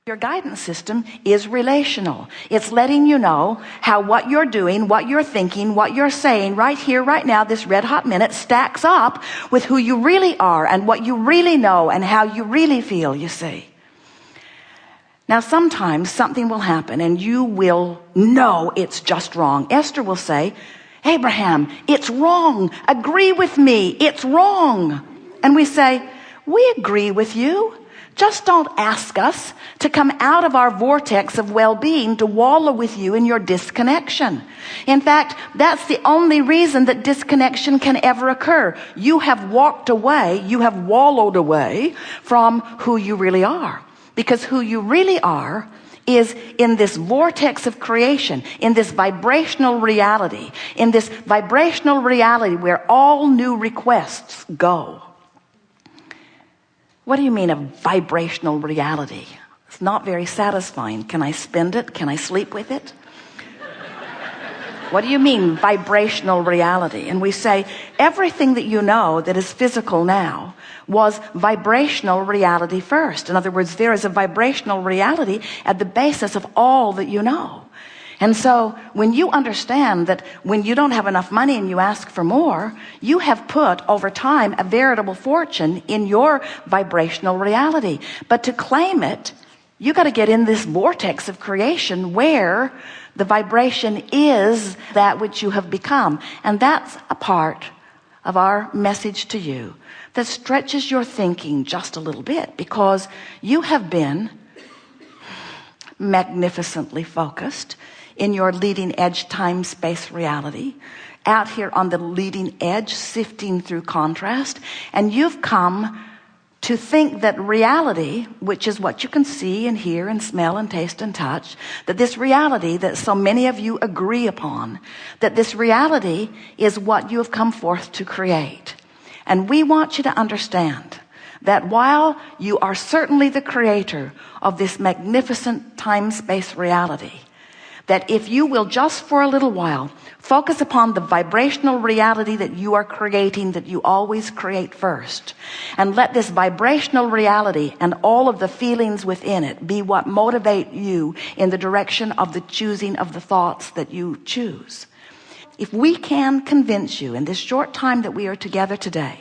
Your guidance system is relational. It's letting you know how what you're doing, what you're thinking, what you're saying right here, right now, this red hot minute stacks up with who you really are and what you really know and how you really feel, you see. Now, sometimes something will happen and you will know it's just wrong. Esther will say, Abraham, it's wrong. Agree with me. It's wrong. And we say, we agree with you. Just don't ask us to come out of our vortex of well-being to wallow with you in your disconnection. In fact, that's the only reason that disconnection can ever occur. You have walked away, you have wallowed away from who you really are. Because who you really are is in this vortex of creation, in this vibrational reality, where all new requests go. What do you mean a vibrational reality? It's not very satisfying. Can I spend it? Can I sleep with it? What do you mean vibrational reality? And we say everything that you know that is physical now was vibrational reality first. In other words, there is a vibrational reality at the basis of all that you know. And so when you understand that when you don't have enough money and you ask for more, you have put over time a veritable fortune in your vibrational reality. But to claim it, you got to get in this vortex of creation where the vibration is that which you have become. And that's a part of our message to you that stretches your thinking just a little bit, because you have been magnificently focused in your leading edge time-space reality, out here on the leading edge, sifting through contrast, and you've come to think that reality, which is what you can see and hear and smell and taste and touch, that this reality that so many of you agree upon, that this reality is what you have come forth to create. And we want you to understand that while you are certainly the creator of this magnificent time-space reality, that if you will just for a little while focus upon the vibrational reality that you are creating, that you always create first, and let this vibrational reality and all of the feelings within it be what motivate you in the direction of the choosing of the thoughts that you choose. If we can convince you in this short time that we are together today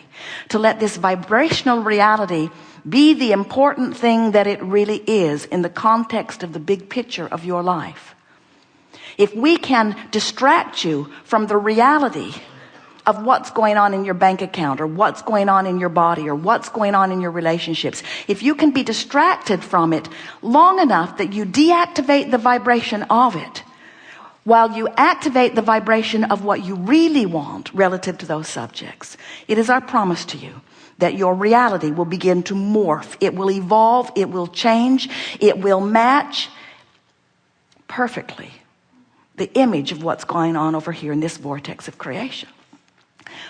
to let this vibrational reality be the important thing that it really is in the context of the big picture of your life, if we can distract you from the reality of what's going on in your bank account, or what's going on in your body, or what's going on in your relationships, if you can be distracted from it long enough that you deactivate the vibration of it, while you activate the vibration of what you really want relative to those subjects, it is our promise to you that your reality will begin to morph. It will evolve, it will change, it will match perfectly the image of what's going on over here in this vortex of creation.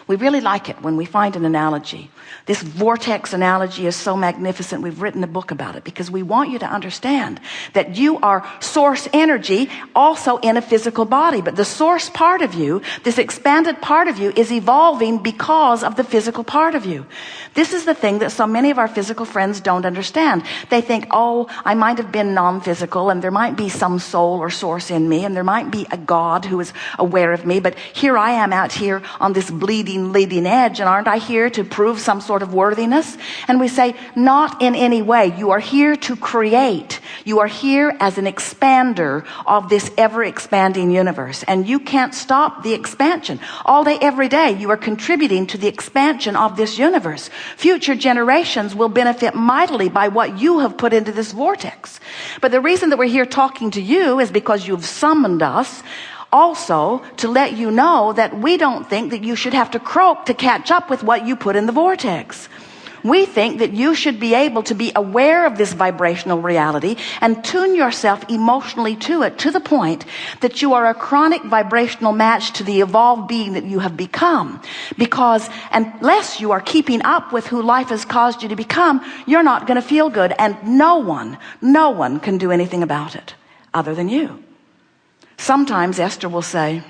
We really like it when we find an analogy. This vortex analogy is so magnificent. We've written a book about it because we want you to understand that you are source energy also in a physical body. But the source part of you, this expanded part of you, is evolving because of the physical part of you. This is the thing that so many of our physical friends don't understand. They think, oh, I might have been non-physical and there might be some soul or source in me and there might be a God who is aware of me, but here I am out here on this bleeding leading edge, and aren't I here to prove some sort of worthiness? And we say, not in any way. You are here to create. You are here as an expander of this ever-expanding universe, and you can't stop the expansion. All day, every day, you are contributing to the expansion of this universe. Future generations will benefit mightily by what you have put into this vortex. But the reason that we're here talking to you is because you've summoned us also to let you know that we don't think that you should have to croak to catch up with what you put in the vortex. We think that you should be able to be aware of this vibrational reality and tune yourself emotionally to it, to the point that you are a chronic vibrational match to the evolved being that you have become. Because unless you are keeping up with who life has caused you to become, you're not going to feel good, and no one can do anything about it other than you. Sometimes Esther will say,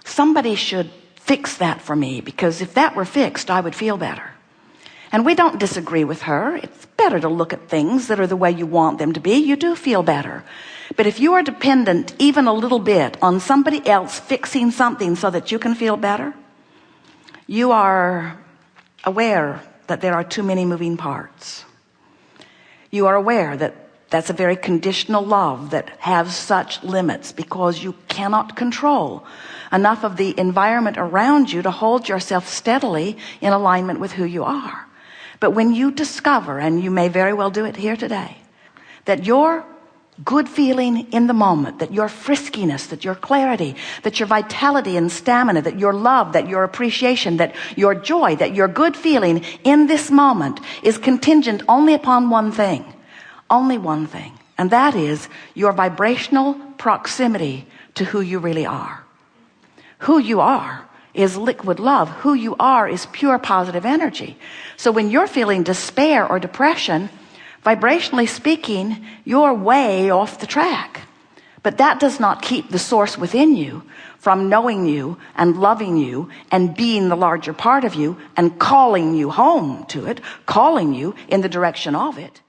somebody should fix that for me, because if that were fixed, I would feel better. And we don't disagree with her. It's better to look at things that are the way you want them to be. You do feel better. But if you are dependent even a little bit on somebody else fixing something so that you can feel better, you are aware that there are too many moving parts. You are aware that that's a very conditional love that has such limits, because you cannot control enough of the environment around you to hold yourself steadily in alignment with who you are. But when you discover, and you may very well do it here today, that your good feeling in the moment, that your friskiness, that your clarity, that your vitality and stamina, that your love, that your appreciation, that your joy, that your good feeling in this moment is contingent only upon one thing, and that is your vibrational proximity to who you really are. Who you are is liquid love. Who you are is pure positive energy. So when you're feeling despair or depression, vibrationally speaking, you're way off the track. But that does not keep the source within you from knowing you and loving you and being the larger part of you and calling you home to it, calling you in the direction of it.